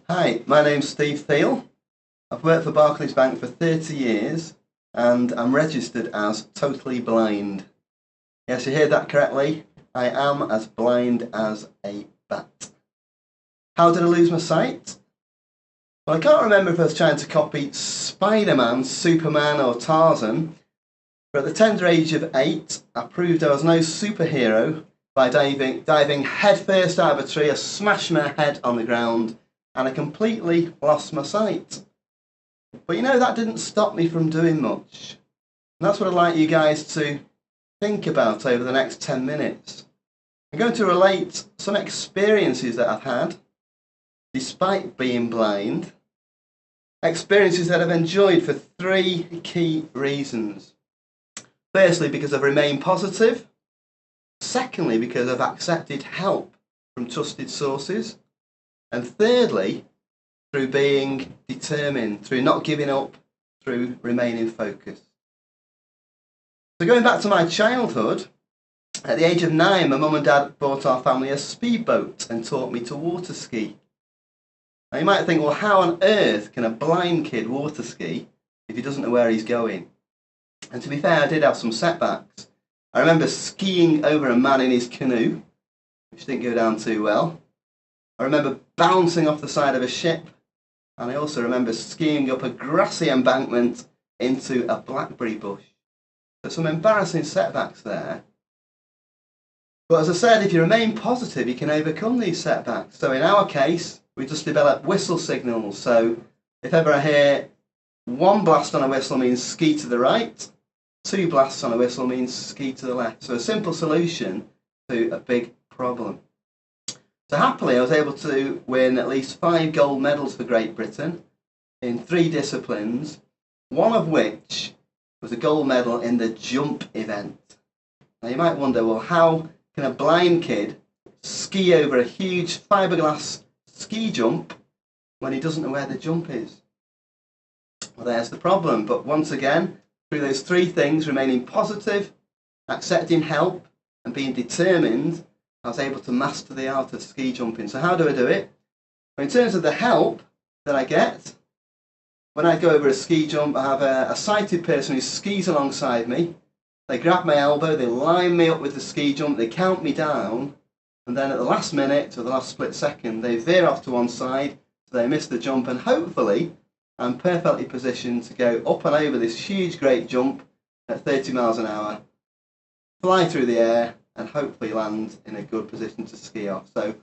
Hi, my name's Thiele. I've worked for Barclays Bank for 30 years and I'm registered as totally blind. Yes, you heard that correctly. I am as blind as a bat. How did I lose my sight? Well, I can't remember if I was trying to copy Spider-Man, Superman or Tarzan, but at the tender age of 8, I proved I was no superhero by diving headfirst out of a tree. I smashed my head on the ground and I completely lost my sight. But you know, that didn't stop me from doing much. And that's what I'd like you guys to think about over the next 10 minutes. I'm going to relate some experiences that I've had, despite being blind, experiences that I've enjoyed for 3 key reasons. Firstly, because I've remained positive. Secondly, because I've accepted help from trusted sources. And thirdly, through being determined, through not giving up, through remaining focused. So going back to my childhood, at the age of 9, my mum and dad bought our family a speedboat and taught me to water ski. Now you might think, well, how on earth can a blind kid water ski if he doesn't know where he's going? And to be fair, I did have some setbacks. I remember skiing over a man in his canoe, which didn't go down too well. I remember bouncing off the side of a ship, and I also remember skiing up a grassy embankment into a blackberry bush. So some embarrassing setbacks there. But as I said, if you remain positive, you can overcome these setbacks. So in our case, we just developed whistle signals. So if ever I hear 1 blast on a whistle means ski to the right, 2 blasts on a whistle means ski to the left. So a simple solution to a big problem. So happily, I was able to win at least 5 gold medals for Great Britain in 3 disciplines, one of which was a gold medal in the jump event. Now you might wonder, well, how can a blind kid ski over a huge fiberglass ski jump when he doesn't know where the jump is? Well, there's the problem. But once again, through those 3 things, remaining positive, accepting help, and being determined, I was able to master the art of ski jumping. So how do I do it? Well, in terms of the help that I get, when I go over a ski jump, I have a sighted person who skis alongside me. They grab my elbow, they line me up with the ski jump, they count me down, and then at the last minute, or the last split second, they veer off to one side, so they miss the jump, and hopefully I'm perfectly positioned to go up and over this huge, great jump at 30 miles an hour, fly through the air, and hopefully land in a good position to ski off. So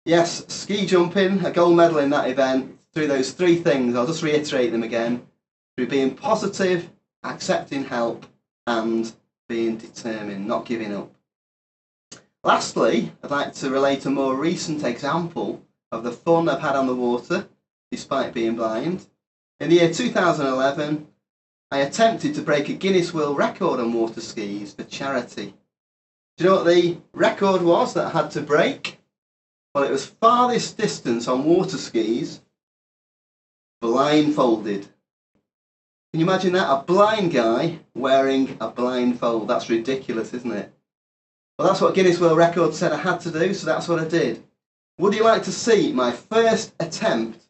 yes, ski jumping, a gold medal in that event, through those 3 things. I'll just reiterate them again. Through being positive, accepting help, and being determined, not giving up. Lastly, I'd like to relate a more recent example of the fun I've had on the water, despite being blind. In the year 2011, I attempted to break a Guinness World Record on water skis for charity. Do you know what the record was that I had to break? Well, it was farthest distance on water skis, blindfolded. Can you imagine that? A blind guy wearing a blindfold. That's ridiculous, isn't it? Well, that's what Guinness World Record said I had to do, so that's what I did. Would you like to see my first attempt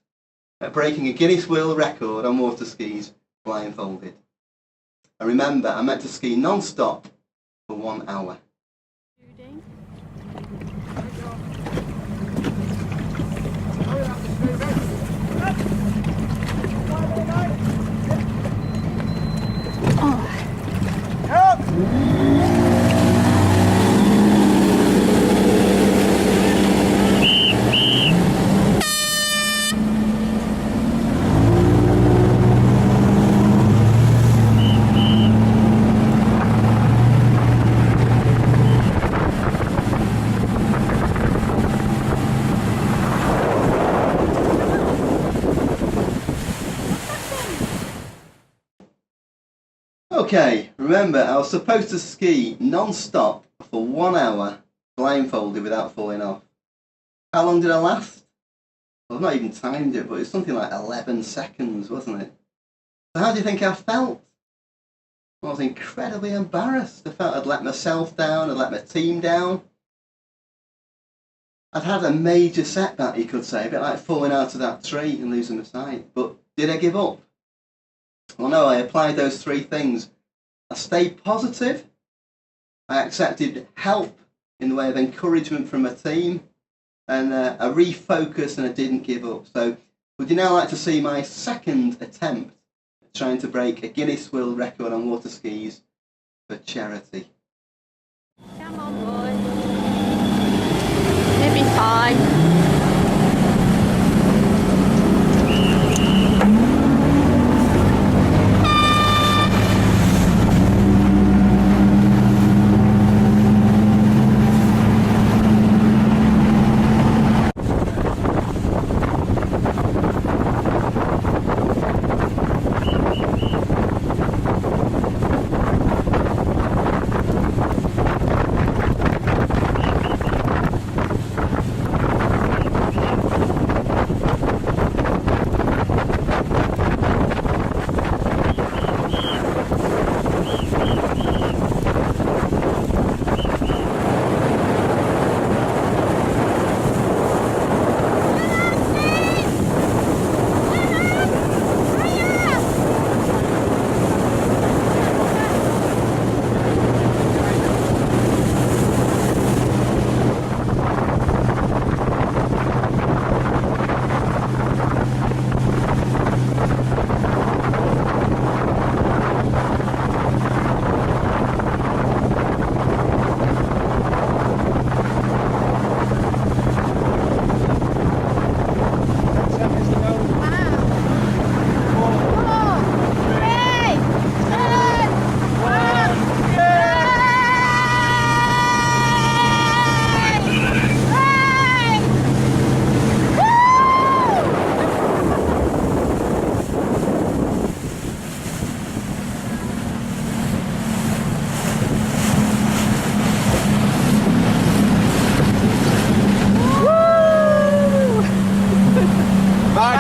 at breaking a Guinness World Record on water skis blindfolded? And remember, I meant to ski non-stop for 1 hour. Okay, remember, I was supposed to ski non-stop for 1 hour, blindfolded without falling off. How long did I last? Well, I've not even timed it, but it's something like 11 seconds, wasn't it? So how do you think I felt? Well, I was incredibly embarrassed. I felt I'd let myself down, I'd let my team down. I'd had a major setback, you could say, a bit like falling out of that tree and losing my sight. But did I give up? Well, no, I applied those three things. I stayed positive. I accepted help in the way of encouragement from a team. And I refocused and I didn't give up. So would you now like to see my second attempt at trying to break a Guinness World Record on water skis for charity? Come on, boy. You'll be fine.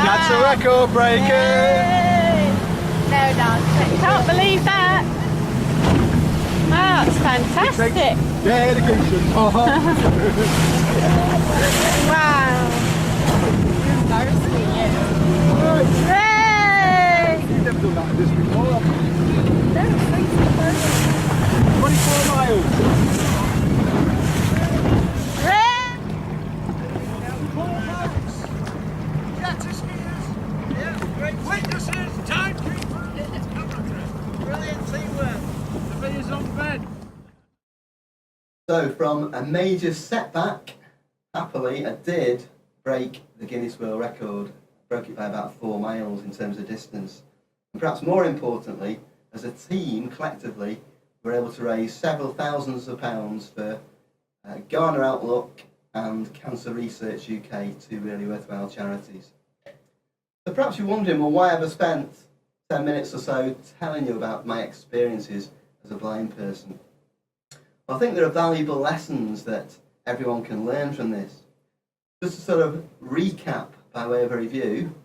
That's a record breaker! Yay! No dancing. Can't believe that. Wow, that's fantastic. Dedication. Wow. Embarrassing you. Yay! You've never done that in this before, have you? No, 24 miles. Witnesses, timekeepers, brilliant teamwork. The video's on bed. So from a major setback, happily I did break the Guinness World Record. Broke it by about 4 miles in terms of distance. And perhaps more importantly, as a team, collectively, we were able to raise several thousands of pounds for Ghana Outlook and Cancer Research UK, two really worthwhile charities. So perhaps you're wondering, well, why have I spent 10 minutes or so telling you about my experiences as a blind person? Well, I think there are valuable lessons that everyone can learn from this. Just to sort of recap by way of a review,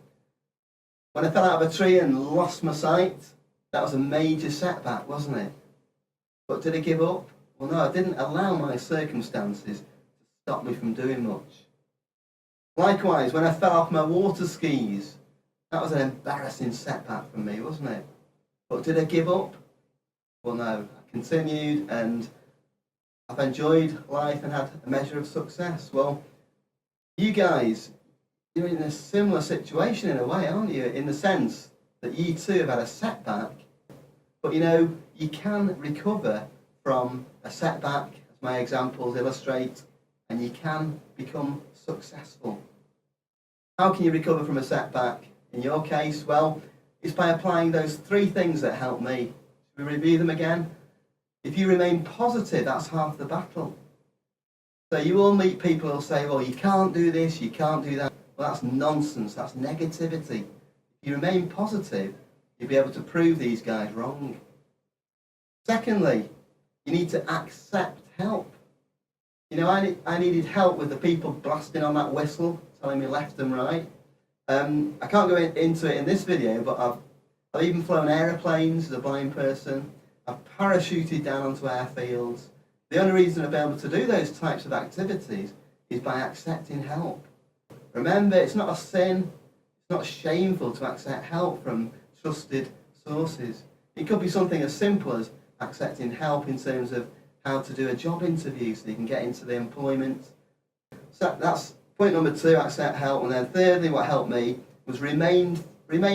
when I fell out of a tree and lost my sight, that was a major setback, wasn't it? But did I give up? Well, no, I didn't allow my circumstances to stop me from doing much. Likewise, when I fell off my water skis, that was an embarrassing setback for me, wasn't it? But did I give up? Well, no, I continued and I've enjoyed life and had a measure of success. Well, you guys, you're in a similar situation in a way, aren't you? In the sense that you too have had a setback, but you know, you can recover from a setback, as my examples illustrate, and you can become successful. How can you recover from a setback? In your case, well, it's by applying those 3 things that helped me. Should we review them again? If you remain positive, that's half the battle. So you will meet people who'll say, well, you can't do this, you can't do that. Well, that's nonsense, that's negativity. If you remain positive, you'll be able to prove these guys wrong. Secondly, you need to accept help. You know, I needed help with the people blasting on that whistle, telling me left and right. I can't go into it in this video, but I've even flown aeroplanes as a blind person. I've parachuted down onto airfields. The only reason I've been able to do those types of activities is by accepting help. Remember, it's not a sin, it's not shameful to accept help from trusted sources. It could be something as simple as accepting help in terms of how to do a job interview so you can get into the employment. So that's point number 2, accept help. And then thirdly, what helped me was remain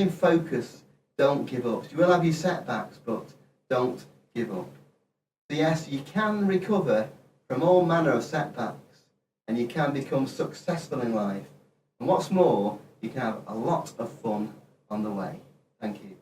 focused, don't give up. You will have your setbacks, but don't give up. So yes, you can recover from all manner of setbacks and you can become successful in life. And what's more, you can have a lot of fun on the way. Thank you.